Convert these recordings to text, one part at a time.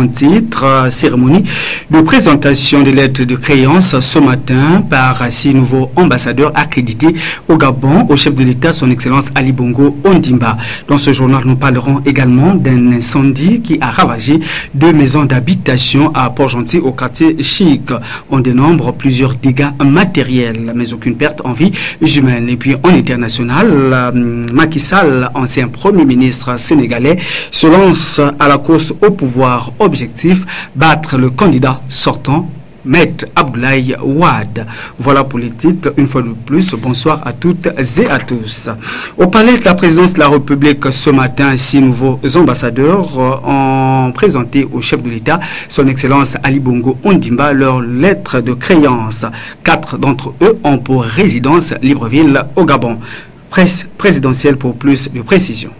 en titre, cérémonie de présentation des lettres de créance ce matin par 6 nouveaux ambassadeurs accrédités au Gabon, au chef de l'État, son Excellence Ali Bongo Ondimba. Dans ce journal, nous parlerons également d'un incendie qui a ravagé 2 maisons d'habitation à Port-Gentil, au quartier Chic. On dénombre plusieurs dégâts matériels, mais aucune perte en vie humaine. Et puis, en international, Macky Sall, ancien Premier ministre sénégalais, se lance à la course au pouvoir. Objectif, battre le candidat sortant, Maître Abdoulaye Wade. Voilà pour les titres. Une fois de plus, bonsoir à toutes et à tous. Au palais de la présidence de la République ce matin, 6 nouveaux ambassadeurs ont présenté au chef de l'État, son Excellence Ali Bongo Ondimba, leur lettre de créance. 4 d'entre eux ont pour résidence Libreville au Gabon. Presse présidentielle pour plus de précision.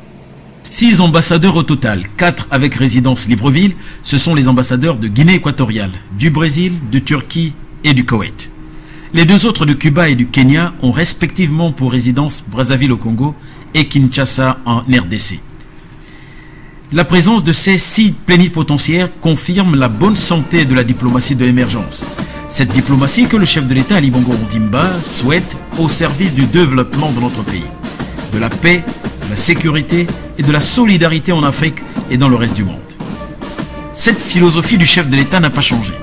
6 ambassadeurs au total, 4 avec résidence Libreville, ce sont les ambassadeurs de Guinée équatoriale, du Brésil, de Turquie et du Koweït. Les 2 autres de Cuba et du Kenya ont respectivement pour résidence Brazzaville au Congo et Kinshasa en RDC. La présence de ces 6 plénipotentiaires confirme la bonne santé de la diplomatie de l'émergence. Cette diplomatie que le chef de l'État Ali Bongo Ondimba souhaite au service du développement de notre pays, de la paix, de la sécurité et de la solidarité en Afrique et dans le reste du monde. Cette philosophie du chef de l'État n'a pas changé.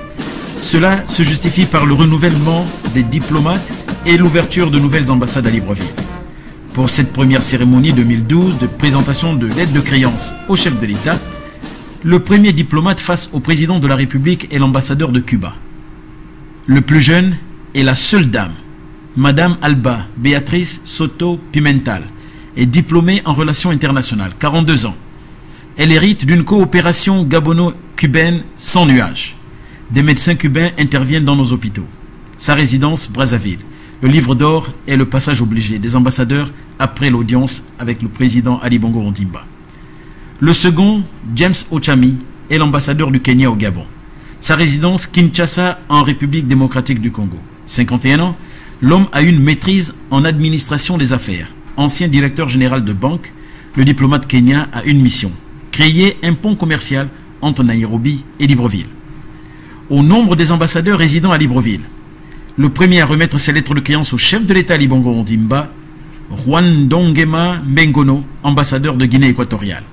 Cela se justifie par le renouvellement des diplomates et l'ouverture de nouvelles ambassades à Libreville. Pour cette première cérémonie 2012 de présentation de l'aide de créance au chef de l'État, le premier diplomate face au président de la République est l'ambassadeur de Cuba. Le plus jeune est la seule dame, Madame Alba Beatriz Soto Pimental, est diplômée en relations internationales, 42 ans. Elle hérite d'une coopération gabono-cubaine sans nuage. Des médecins cubains interviennent dans nos hôpitaux. Sa résidence, Brazzaville. Le livre d'or est le passage obligé des ambassadeurs après l'audience avec le président Ali Bongo Ondimba. Le second, James Ochami, est l'ambassadeur du Kenya au Gabon. Sa résidence, Kinshasa, en République démocratique du Congo. 51 ans, l'homme a une maîtrise en administration des affaires. Ancien directeur général de banque, le diplomate kenyan a une mission, créer un pont commercial entre Nairobi et Libreville. Au nombre des ambassadeurs résidant à Libreville, le premier à remettre ses lettres de créance au chef de l'État Ali Bongo Ondimba, Juan Dongema Mbengono, ambassadeur de Guinée équatoriale,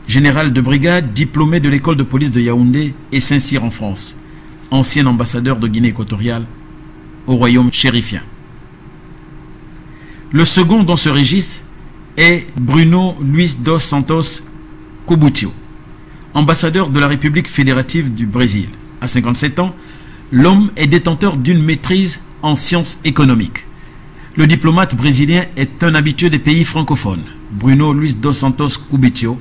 général de brigade, diplômé de l'école de police de Yaoundé et Saint-Cyr en France, ancien ambassadeur de Guinée équatoriale au royaume chérifien. Le second dans ce registre est Bruno Luis dos Santos Cubutio, ambassadeur de la République fédérative du Brésil. À 57 ans, l'homme est détenteur d'une maîtrise en sciences économiques. Le diplomate brésilien est un habitué des pays francophones. Bruno Luis dos Santos Cubutio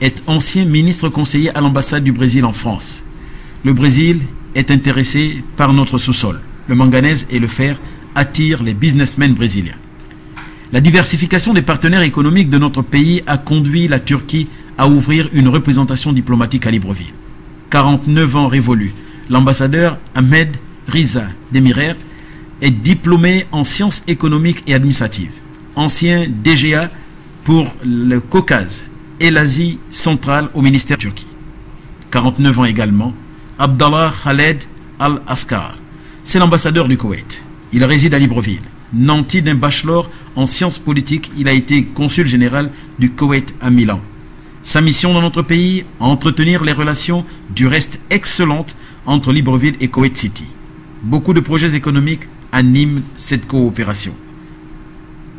est ancien ministre conseiller à l'ambassade du Brésil en France. Le Brésil est intéressé par notre sous-sol. Le manganèse et le fer attirent les businessmen brésiliens. La diversification des partenaires économiques de notre pays a conduit la Turquie à ouvrir une représentation diplomatique à Libreville. 49 ans révolus, l'ambassadeur Ahmed Riza Demirer est diplômé en sciences économiques et administratives, ancien DGA pour le Caucase et l'Asie centrale au ministère de Turquie. 49 ans également, Abdallah Khaled Al-Askar, c'est l'ambassadeur du Koweït. Il réside à Libreville. Nanti d'un bachelor en sciences politiques, il a été consul général du Koweït à Milan. Sa mission dans notre pays, entretenir les relations du reste excellentes entre Libreville et Koweït City. Beaucoup de projets économiques animent cette coopération.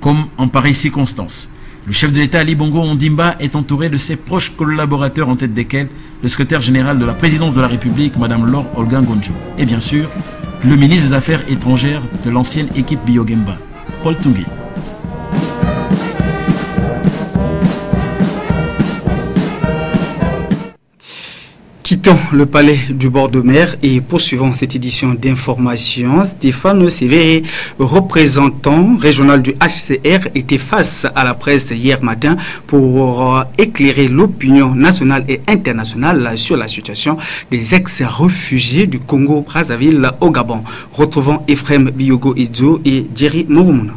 Comme en pareille circonstance, le chef de l'État Ali Bongo Ondimba est entouré de ses proches collaborateurs, en tête desquels le secrétaire général de la présidence de la République, Madame Laure Olga Ngonjo, et bien sûr, le ministre des Affaires étrangères de l'ancienne équipe Biogemba, Paul Tungui. Quittons le palais du bord de mer et poursuivons cette édition d'information. Stéphane Sévéré, représentant régional du HCR, était face à la presse hier matin pour éclairer l'opinion nationale et internationale sur la situation des ex-réfugiés du Congo-Brazzaville au Gabon. Retrouvons Ephraim Biogo Idzo et Jerry Mourouna.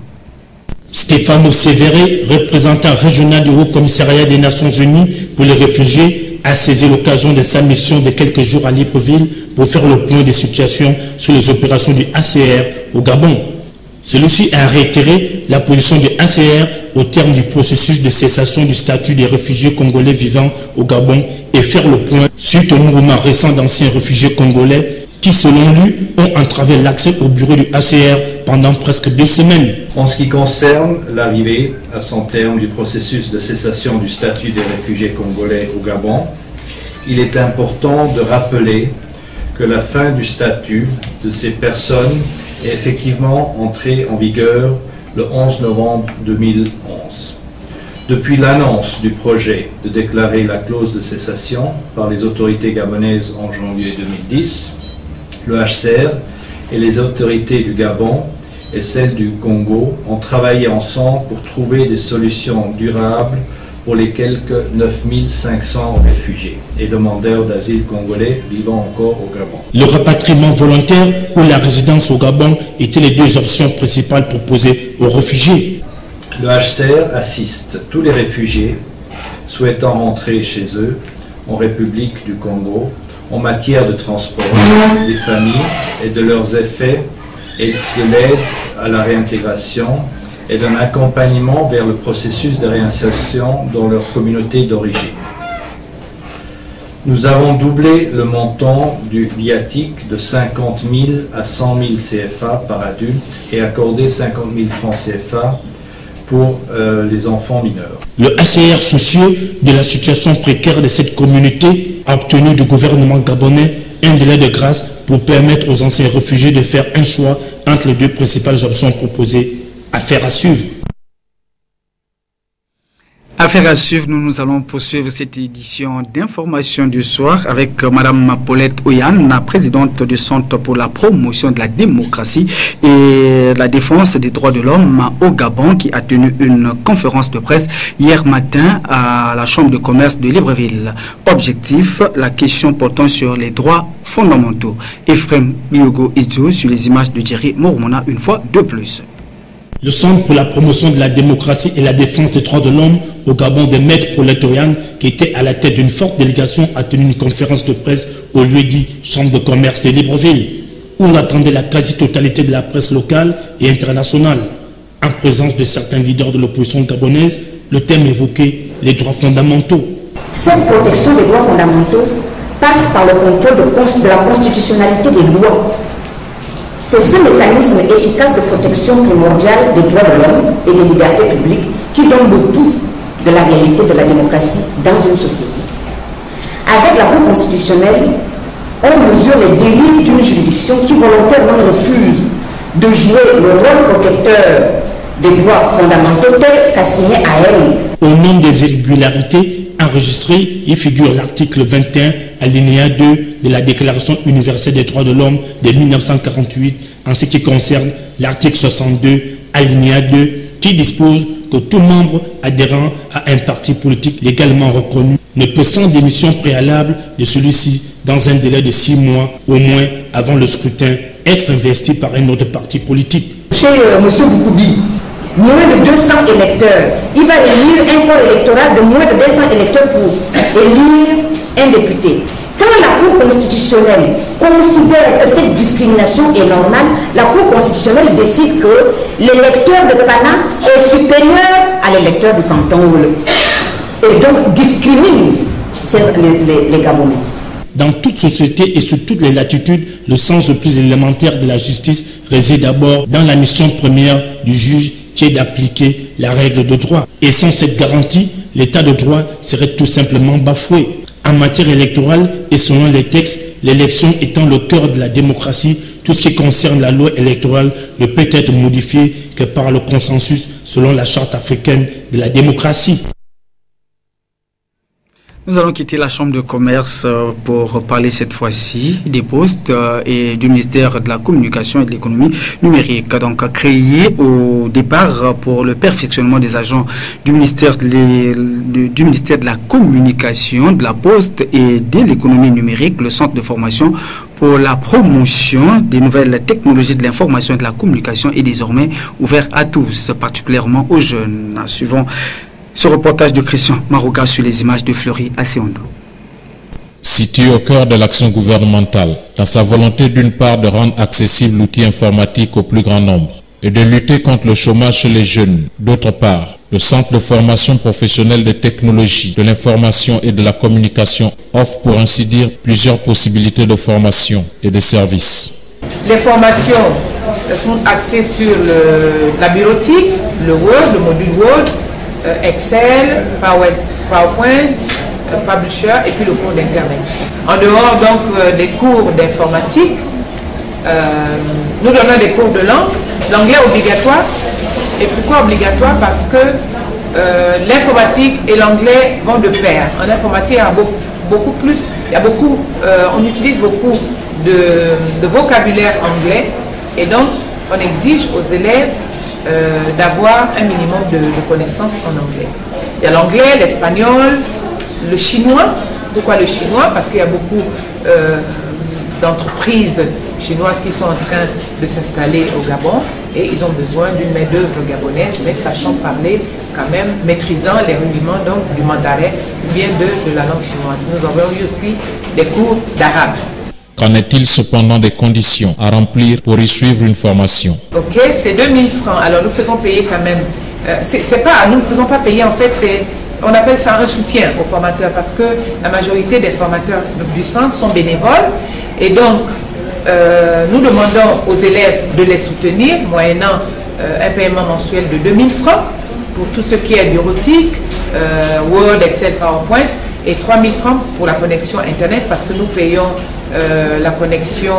Stéphane Sévéré, représentant régional du Haut Commissariat des Nations Unies pour les réfugiés, a saisi l'occasion de sa mission de quelques jours à Libreville pour faire le point des situations sur les opérations du ACR au Gabon. Celui-ci a réitéré la position du ACR au terme du processus de cessation du statut des réfugiés congolais vivant au Gabon et faire le point suite au mouvement récent d'anciens réfugiés congolais qui, selon lui, ont entravé l'accès au bureau du ACR pendant presque 2 semaines. En ce qui concerne l'arrivée à son terme du processus de cessation du statut des réfugiés congolais au Gabon, il est important de rappeler que la fin du statut de ces personnes est effectivement entrée en vigueur le 11 novembre 2011. Depuis l'annonce du projet de déclarer la clause de cessation par les autorités gabonaises en janvier 2010, le HCR et les autorités du Gabon et celles du Congo ont travaillé ensemble pour trouver des solutions durables pour les quelques 9500 réfugiés et demandeurs d'asile congolais vivant encore au Gabon. Le rapatriement volontaire ou la résidence au Gabon étaient les 2 options principales proposées aux réfugiés. Le HCR assiste tous les réfugiés souhaitant rentrer chez eux en République du Congo en matière de transport des familles et de leurs effets et de l'aide à la réintégration et d'un accompagnement vers le processus de réinsertion dans leur communauté d'origine. Nous avons doublé le montant du viatique de 50 000 à 100 000 CFA par adulte et accordé 50 000 francs CFA pour les enfants mineurs. Le ACR, soucieux de la situation précaire de cette communauté, a obtenu du gouvernement gabonais un délai de grâce pour permettre aux anciens réfugiés de faire un choix entre les 2 principales options proposées. Affaire à suivre. Affaire à suivre, nous allons poursuivre cette édition d'information du soir avec Mme Paulette Oyan, la présidente du Centre pour la promotion de la démocratie et la défense des droits de l'homme au Gabon, qui a tenu une conférence de presse hier matin à la Chambre de commerce de Libreville. Objectif, la question portant sur les droits fondamentaux. Ephraim Biogo Idzo sur les images de Jerry Mormona une fois de plus. Le Centre pour la promotion de la démocratie et la défense des droits de l'homme au Gabon de Maître Paulette Oyan, qui était à la tête d'une forte délégation, a tenu une conférence de presse au lieu dit Chambre de commerce de Libreville, où on attendait la quasi-totalité de la presse locale et internationale. En présence de certains leaders de l'opposition gabonaise, le thème évoquait les droits fondamentaux. Cette protection des droits fondamentaux passe par le contrôle de la constitutionnalité des lois. C'est ce mécanisme efficace de protection primordiale des droits de l'homme et des libertés publiques qui donne le pouls de la réalité de la démocratie dans une société. Avec la Cour constitutionnelle, on mesure les dérives d'une juridiction qui volontairement refuse de jouer le rôle protecteur des droits fondamentaux tel qu'assigné à elle. Au nom des irrégularités enregistrées, il figure l'article 21, alinéa 2 de la Déclaration universelle des droits de l'homme de 1948, en ce qui concerne l'article 62, alinéa 2, qui dispose que tout membre adhérent à un parti politique légalement reconnu ne peut, sans démission préalable de celui-ci, dans un délai de 6 mois au moins avant le scrutin, être investi par un autre parti politique. Chez M. Boukoubi, moins de 200 électeurs, il va élire un corps électoral de moins de 200 électeurs pour élire un député. Quand la Cour constitutionnelle considère que cette discrimination est normale, la Cour constitutionnelle décide que l'électeur de Pana est supérieur à l'électeur du canton et donc discrimine les Gabonais. Dans toute société et sur toutes les latitudes, le sens le plus élémentaire de la justice réside d'abord dans la mission première du juge, qui est d'appliquer la règle de droit. Et sans cette garantie, l'état de droit serait tout simplement bafoué. En matière électorale et selon les textes, l'élection étant le cœur de la démocratie, tout ce qui concerne la loi électorale ne peut être modifié que par le consensus selon la charte africaine de la démocratie. Nous allons quitter la Chambre de commerce pour parler cette fois-ci des postes et du ministère de la Communication et de l'économie numérique, donc créé au départ pour le perfectionnement des agents du ministère de la Communication, de la Poste et de l'économie numérique. Le centre de formation pour la promotion des nouvelles technologies de l'information et de la communication est désormais ouvert à tous, particulièrement aux jeunes. Suivant ce reportage de Christian Marouga sur les images de Fleury à Séondo. situe au cœur de l'action gouvernementale, dans sa volonté d'une part de rendre accessible l'outil informatique au plus grand nombre et de lutter contre le chômage chez les jeunes. D'autre part, le Centre de formation professionnelle de technologie, de l'information et de la communication offre pour ainsi dire plusieurs possibilités de formation et de services. Les formations sont axées sur la bureautique, le Word, le module Word, Excel, PowerPoint, Publisher et puis le cours d'Internet. En dehors donc des cours d'informatique, nous donnons des cours de langue, l'anglais obligatoire. Et pourquoi obligatoire? Parce que l'informatique et l'anglais vont de pair. En informatique, on utilise beaucoup de vocabulaire anglais et donc on exige aux élèves d'avoir un minimum de connaissances en anglais. Il y a l'anglais, l'espagnol, le chinois. Pourquoi le chinois? Parce qu'il y a beaucoup d'entreprises chinoises qui sont en train de s'installer au Gabon et ils ont besoin d'une main-d'œuvre gabonaise, mais sachant parler quand même, maîtrisant les rudiments donc du mandarin ou bien de la langue chinoise. Nous avons eu aussi des cours d'arabe. Qu'en est-il cependant des conditions à remplir pour y suivre une formation? Ok, c'est 2000 francs. Alors nous faisons payer quand même. Nous ne faisons pas payer en fait, on appelle ça un soutien aux formateurs parce que la majorité des formateurs du centre sont bénévoles et donc nous demandons aux élèves de les soutenir moyennant un paiement mensuel de 2000 francs pour tout ce qui est bureautique, Word, Excel, PowerPoint et 3000 francs pour la connexion Internet parce que nous payons la connexion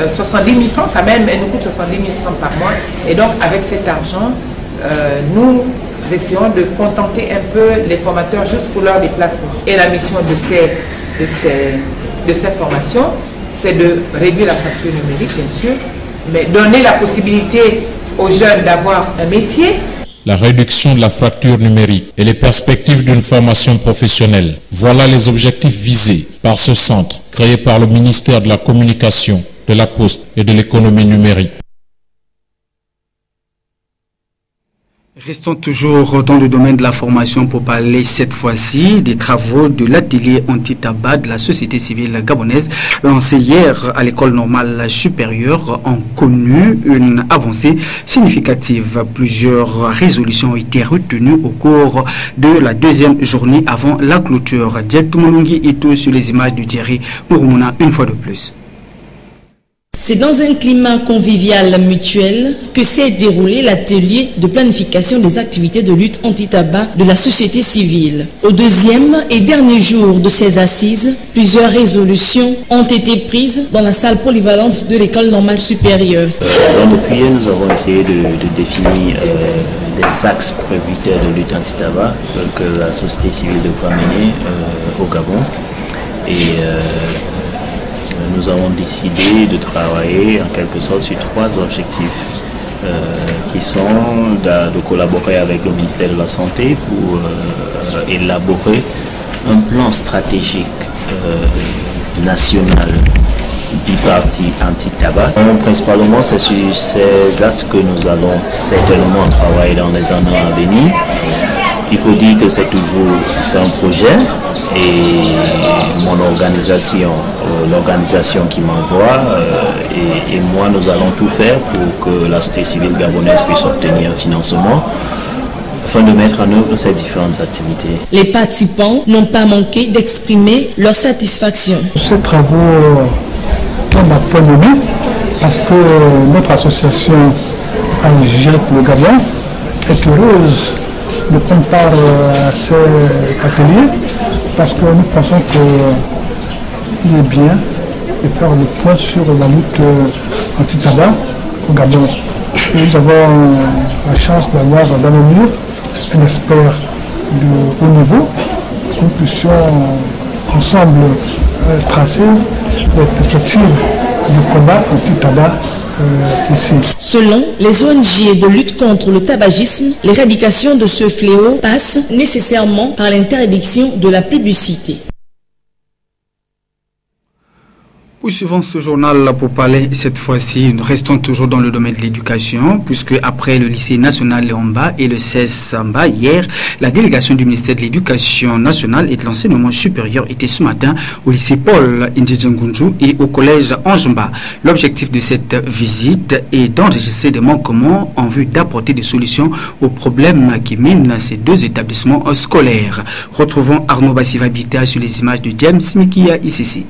70 000 francs quand même, elle nous coûte 70 000 francs par mois et donc avec cet argent, nous essayons de contenter un peu les formateurs juste pour leur déplacement. Et la mission de ces formations, c'est de réduire la fracture numérique bien sûr, mais donner la possibilité aux jeunes d'avoir un métier. La réduction de la fracture numérique et les perspectives d'une formation professionnelle. Voilà les objectifs visés par ce centre créé par le ministère de la Communication, de la Poste et de l'économie numérique. Restons toujours dans le domaine de la formation pour parler cette fois-ci des travaux de l'atelier anti-tabac de la société civile gabonaise lancé hier à l'école normale supérieure ont connu une avancée significative. Plusieurs résolutions ont été retenues au cours de la deuxième journée avant la clôture. Diak Mulungi et tout sur les images de Thierry Urumuna une fois de plus. C'est dans un climat convivial mutuel que s'est déroulé l'atelier de planification des activités de lutte anti-tabac de la société civile. Au deuxième et dernier jour de ces assises, plusieurs résolutions ont été prises dans la salle polyvalente de l'école normale supérieure. Dans le puits, nous avons essayé de définir des axes prioritaires de lutte anti-tabac que la société civile devra mener au Gabon. Et nous avons décidé de travailler en quelque sorte sur trois objectifs qui sont de collaborer avec le ministère de la Santé pour élaborer un plan stratégique national bipartite anti-tabac. Principalement, c'est sur ces axes que nous allons certainement travailler dans les années à venir. Il faut dire que c'est un projet et mon organisation, l'organisation qui m'envoie et moi, nous allons tout faire pour que la société civile gabonaise puisse obtenir un financement afin de mettre en œuvre ces différentes activités. Les participants n'ont pas manqué d'exprimer leur satisfaction. Ces travaux tombent à point nommé parce que notre association AGEP le Gabon est heureuse de prendre part à cet atelier parce que nous pensons qu'il est bien de faire le point sur la lutte anti-tabac au Gabon. Et nous avons la chance d'avoir dans nos murs un expert de haut niveau pour que nous puissions ensemble tracer les perspectives du combat anti-tabac ici. Selon les ONG de lutte contre le tabagisme, l'éradication de ce fléau passe nécessairement par l'interdiction de la publicité. Poursuivons ce journal pour parler cette fois-ci, nous restons toujours dans le domaine de l'éducation, puisque après le lycée national Léomba et le CES Samba, hier, la délégation du ministère de l'Éducation nationale et de l'enseignement supérieur était ce matin au lycée Paul Ndjidjengunju et au collège Anjumba. L'objectif de cette visite est d'enregistrer des manquements en vue d'apporter des solutions aux problèmes qui minent ces deux établissements scolaires. Retrouvons Arnaud Bassivabita sur les images de James Mikia ICC.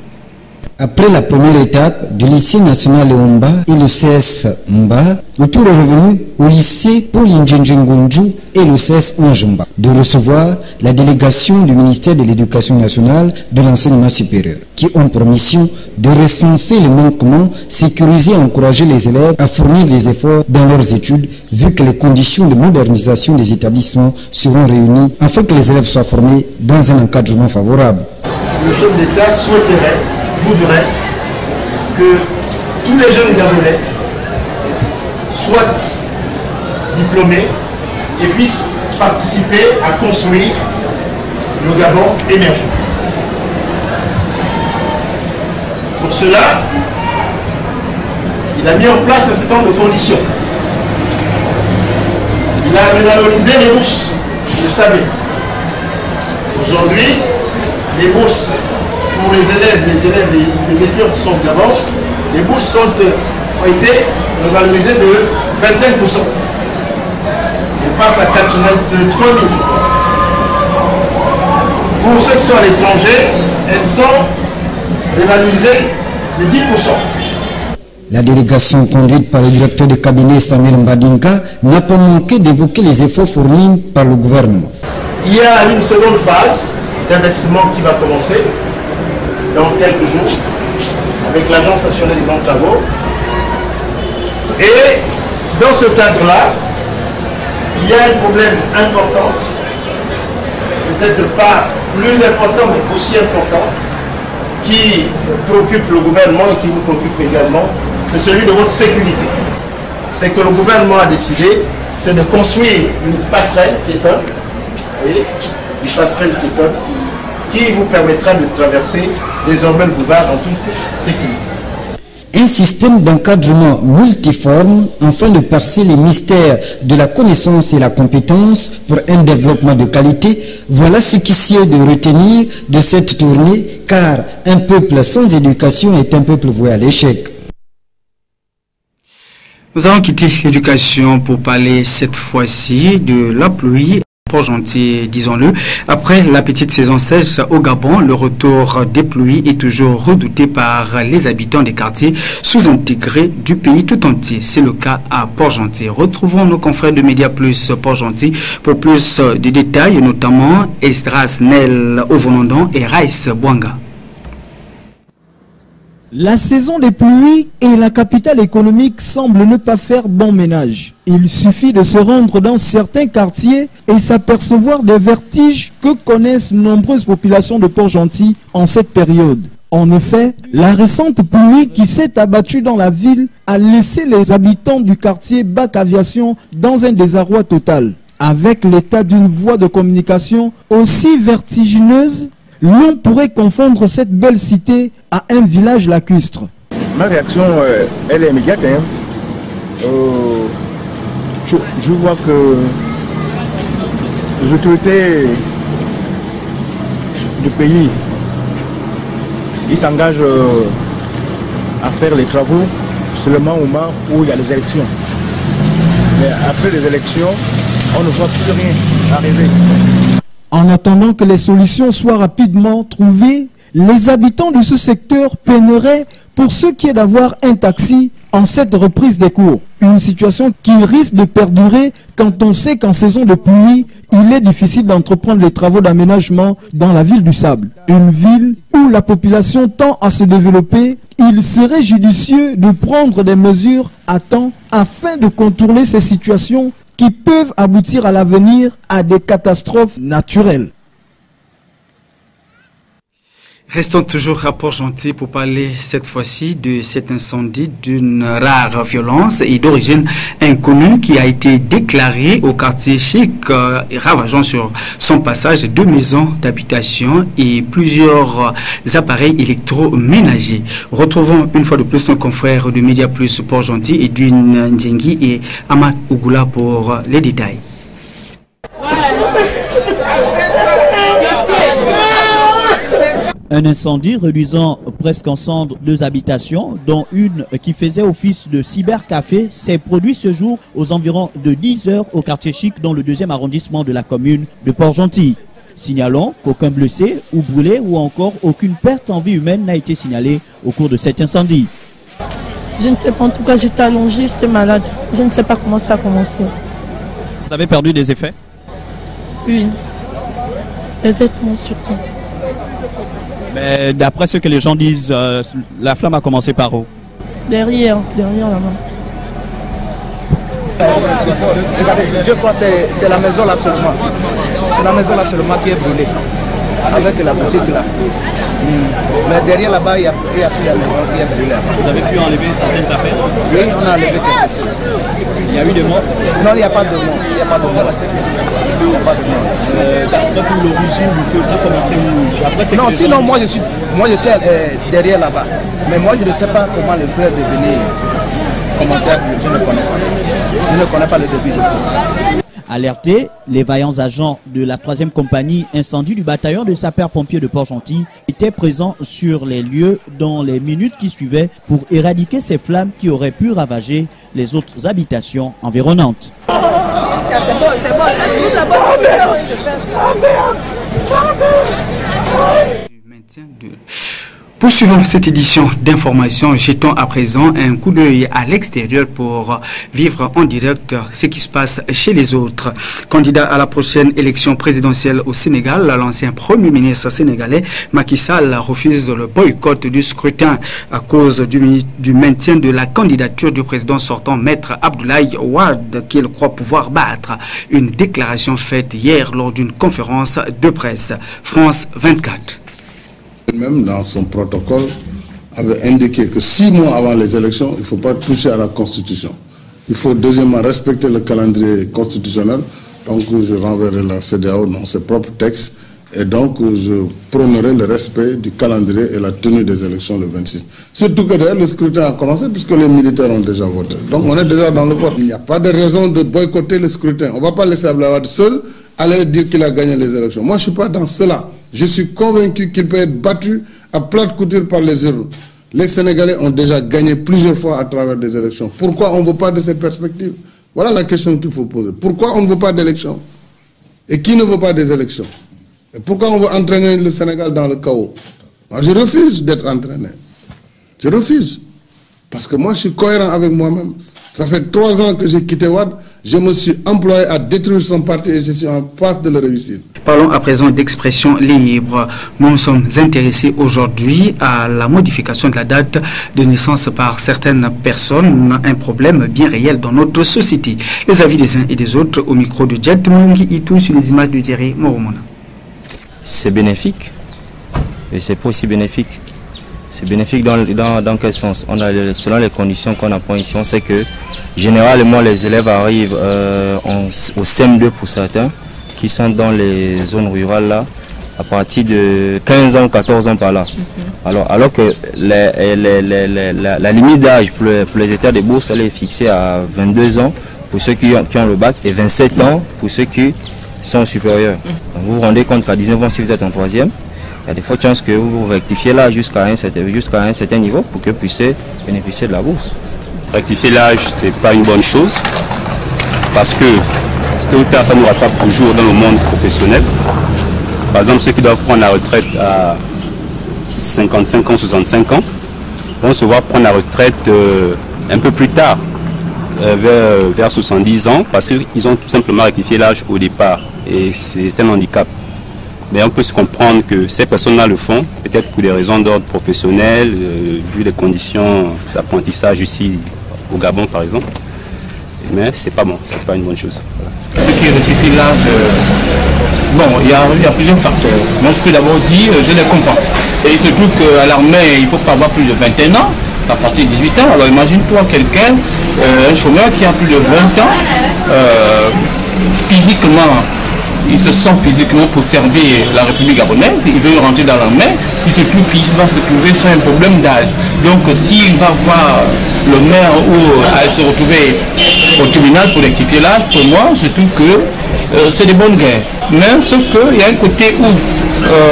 Après la première étape du lycée national Léomba et le CS Mba, le tour est revenu au lycée Paul Ndjidjengunju et le CS Anjumba de recevoir la délégation du ministère de l'Éducation nationale de l'enseignement supérieur qui ont pour mission de recenser les manquements, sécuriser et encourager les élèves à fournir des efforts dans leurs études vu que les conditions de modernisation des établissements seront réunies afin que les élèves soient formés dans un encadrement favorable. Le chef d'État voudrait que tous les jeunes Gabonais soient diplômés et puissent participer à construire le Gabon émergent. Pour cela, il a mis en place un certain nombre de conditions. Il a revalorisé les bourses, vous le savez. Aujourd'hui, les bourses pour les étudiants qui sont au Gabon, les bourses ont été revalorisées de 25%. Elles passent à 83 000. Pour ceux qui sont à l'étranger, elles sont revalorisées de 10%. La délégation conduite par le directeur de cabinet Samuel Mbadinka n'a pas manqué d'évoquer les efforts fournis par le gouvernement. Il y a une seconde phase d'investissement qui va commencer dans quelques jours avec l'Agence nationale des grands travaux. Et dans ce cadre-là, il y a un problème important, peut-être pas plus important, mais aussi important, qui préoccupe le gouvernement et qui nous préoccupe également, c'est celui de votre sécurité. C'est que le gouvernement a décidé, c'est de construire une passerelle piétonne, une passerelle piétonne, qui vous permettra de traverser désormais le boulevard en toute sécurité. Un système d'encadrement multiforme afin de passer les mystères de la connaissance et la compétence pour un développement de qualité, voilà ce qui sied de retenir de cette tournée, car un peuple sans éducation est un peuple voué à l'échec. Nous allons quitter l'éducation pour parler cette fois-ci de la pluie. Port-Gentil, disons-le. Après la petite saison sèche au Gabon, le retour des pluies est toujours redouté par les habitants des quartiers sous-intégrés du pays tout entier. C'est le cas à Port-Gentil. Retrouvons nos confrères de Média Plus Port-Gentil pour plus de détails, notamment Estras Nel Ovonondon et Raïs Bouanga. La saison des pluies et la capitale économique semblent ne pas faire bon ménage. Il suffit de se rendre dans certains quartiers et s'apercevoir des vertiges que connaissent nombreuses populations de Port-Gentil en cette période. En effet, la récente pluie qui s'est abattue dans la ville a laissé les habitants du quartier Bac Aviation dans un désarroi total. Avec l'état d'une voie de communication aussi vertigineuse, l'on pourrait confondre cette belle cité à un village lacustre. Ma réaction, elle est immédiate. Je vois que les autorités du pays, ils s'engagent à faire les travaux seulement au moment où il y a les élections. Mais après les élections, on ne voit plus rien arriver. En attendant que les solutions soient rapidement trouvées, les habitants de ce secteur peineraient pour ce qui est d'avoir un taxi en cette reprise des cours. Une situation qui risque de perdurer quand on sait qu'en saison de pluie, il est difficile d'entreprendre les travaux d'aménagement dans la ville du Sable. Une ville où la population tend à se développer, il serait judicieux de prendre des mesures à temps afin de contourner ces situations qui peuvent aboutir à l'avenir à des catastrophes naturelles. Restons toujours à Port-Gentil pour parler cette fois-ci de cet incendie d'une rare violence et d'origine inconnue qui a été déclaré au quartier Chic, ravageant sur son passage 2 maisons d'habitation et plusieurs appareils électroménagers. Retrouvons une fois de plus nos confrères de Média Plus Port-Gentil, Edwin Ndiengi et Ahmad Ougoula pour les détails. Un incendie réduisant presque en cendres 2 habitations, dont une qui faisait office de cybercafé, s'est produit ce jour aux environs de 10 heures au quartier Chic, dans le 2e arrondissement de la commune de Port-Gentil. Signalons qu'aucun blessé ou brûlé ou encore aucune perte en vie humaine n'a été signalée au cours de cet incendie. Je ne sais pas, en tout cas j'étais allongée, j'étais malade. Je ne sais pas comment ça a commencé. Vous avez perdu des effets? Oui, les vêtements surtout. Mais d'après ce que les gens disent, la flamme a commencé par où? Derrière là-bas. Regardez, je crois que c'est la maison là seulement. C'est la maison là seulement qui est brûlée. Avec la boutique là. Mais derrière là-bas, il n'y a plus la maison qui est brûlée. Vous avez pu enlever certaines affaires? Oui, on a enlevé quelque chose. Il y a eu des morts? Non, il n'y a pas de morts. Il n'y a pas de morts. Il n'y a pas de morts. D'après pour l'origine, vous pouvez ça commencer où? Non, sinon moi je suis derrière là-bas. Mais moi je ne sais pas comment le faire devenir. Commencer à brûler, je ne connais pas. Je ne connais pas le début de feu. Alertés, les vaillants agents de la 3e compagnie incendie du bataillon de sapeurs-pompiers de Port-Gentil étaient présents sur les lieux dans les minutes qui suivaient pour éradiquer ces flammes qui auraient pu ravager les autres habitations environnantes. Poursuivons cette édition d'information, jetons à présent un coup d'œil à l'extérieur pour vivre en direct ce qui se passe chez les autres. Candidat à la prochaine élection présidentielle au Sénégal, l'ancien Premier ministre sénégalais Macky Sall refuse le boycott du scrutin à cause du maintien de la candidature du président sortant, Maître Abdoulaye Wade, qu'il croit pouvoir battre. Une déclaration faite hier lors d'une conférence de presse. France 24. Même dans son protocole, avait indiqué que 6 mois avant les élections, il ne faut pas toucher à la Constitution. Il faut deuxièmement respecter le calendrier constitutionnel. Donc je renverrai la CEDEAO dans ses propres textes et donc je prônerai le respect du calendrier et la tenue des élections le 26. Surtout que d'ailleurs le scrutin a commencé puisque les militaires ont déjà voté. Donc on est déjà dans le vote. Il n'y a pas de raison de boycotter le scrutin. On ne va pas laisser Abdoulaye Wade seul aller dire qu'il a gagné les élections. Moi je ne suis pas dans cela. Je suis convaincu qu'il peut être battu à plate couture par les urnes. Les Sénégalais ont déjà gagné plusieurs fois à travers des élections. Pourquoi on ne veut pas de ces perspectives? Voilà la question qu'il faut poser. Pourquoi on ne veut pas d'élections? Et qui ne veut pas des élections? Et pourquoi on veut entraîner le Sénégal dans le chaos? Moi, je refuse d'être entraîné. Je refuse. Parce que moi, je suis cohérent avec moi-même. Ça fait 3 ans que j'ai quitté Wade. Je me suis employé à détruire son parti et je suis en passe de le réussir. Parlons à présent d'expression libre. Nous nous sommes intéressés aujourd'hui à la modification de la date de naissance par certaines personnes, un problème bien réel dans notre société. Les avis des uns et des autres au micro de Jet Mungi Itu sur les images de Thierry Moromona. C'est bénéfique et c'est pas aussi bénéfique. C'est bénéfique dans quel sens? Selon les conditions qu'on apprend ici, on sait que généralement les élèves arrivent au CM2 pour certains, qui sont dans les zones rurales là, à partir de 15 ans, 14 ans par là. Alors que la limite d'âge pour les états de bourse, elle est fixée à 22 ans pour ceux qui ont le bac et 27 ans pour ceux qui sont supérieurs. Donc vous vous rendez compte qu'à 19 ans, si vous êtes en 3e, il y a des fortes chances que vous rectifiez l'âge jusqu'à un certain niveau pour que vous puissiez bénéficier de la bourse. Rectifier l'âge, ce n'est pas une bonne chose parce que tôt ou tard, ça nous rattrape toujours dans le monde professionnel. Par exemple, ceux qui doivent prendre la retraite à 55 ans, 65 ans, vont se voir prendre la retraite un peu plus tard, vers 70 ans, parce qu'ils ont tout simplement rectifié l'âge au départ. Et c'est un handicap. Mais on peut se comprendre que ces personnes-là le font, peut-être pour des raisons d'ordre professionnel, vu les conditions d'apprentissage ici au Gabon par exemple. Mais c'est pas bon, c'est pas une bonne chose. Voilà. Ce qui rectifie l'âge, bon, il y a plusieurs facteurs. Moi, je peux d'abord dire, je les comprends. Et il se trouve qu'à l'armée, il ne faut pas avoir plus de 21 ans. C'est à partir de 18 ans. Alors imagine-toi quelqu'un, un chômeur qui a plus de 20 ans, physiquement, il se sent physiquement pour servir la République gabonaise, il veut rentrer dans l'armée, il se trouve qu'il va se trouver sur un problème d'âge. Donc s'il va voir le maire ou à se retrouver au tribunal pour rectifier l'âge, pour moi, je trouve que c'est de bonnes guerres. Mais sauf qu'il y a un côté où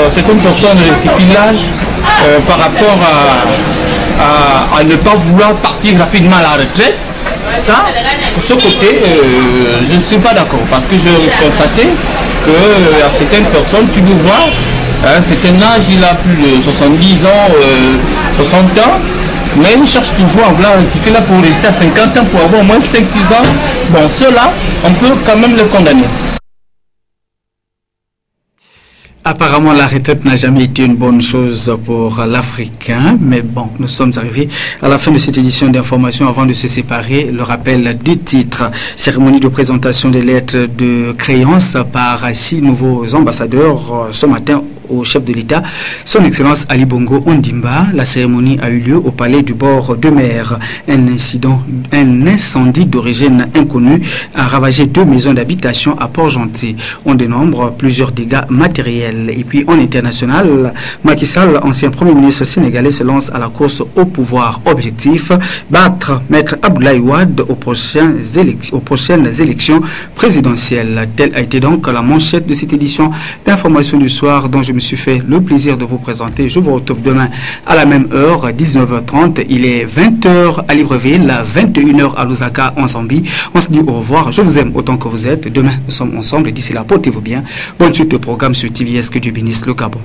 certaines personnes rectifient l'âge par rapport à ne pas vouloir partir rapidement à la retraite. Ça, pour ce côté, je ne suis pas d'accord parce que je constatais qu'à certaines personnes, tu peux voir, à un certain âge, il a plus de 70 ans, 60 ans, mais il cherche toujours à vouloir rectifier là pour rester à 50 ans, pour avoir au moins 5-6 ans. Bon, ceux-là, on peut quand même les condamner. Apparemment, la retraite n'a jamais été une bonne chose pour l'Africain, mais bon, nous sommes arrivés à la fin de cette édition d'information. Avant de se séparer, le rappel du titre. Cérémonie de présentation des lettres de créance par 6 nouveaux ambassadeurs ce matin au chef de l'État, son Excellence Ali Bongo Ondimba. La cérémonie a eu lieu au palais du bord de mer. Un incendie d'origine inconnue a ravagé 2 maisons d'habitation à Port-Gentil. On dénombre plusieurs dégâts matériels. Et puis en international, Macky Sall, ancien Premier ministre sénégalais, se lance à la course au pouvoir. Objectif, battre Maître Abdoulaye Wade aux prochaines élections présidentielles. Telle a été donc la manchette de cette édition d'information du soir dont je me suis fait le plaisir de vous présenter. Je vous retrouve demain à la même heure, 19h30. Il est 20h à Libreville, 21h à Lusaka en Zambie. On se dit au revoir. Je vous aime autant que vous êtes. Demain, nous sommes ensemble. D'ici là, portez-vous bien. Bonne suite de programme sur TVS. Que Dieu bénisse le Gabon.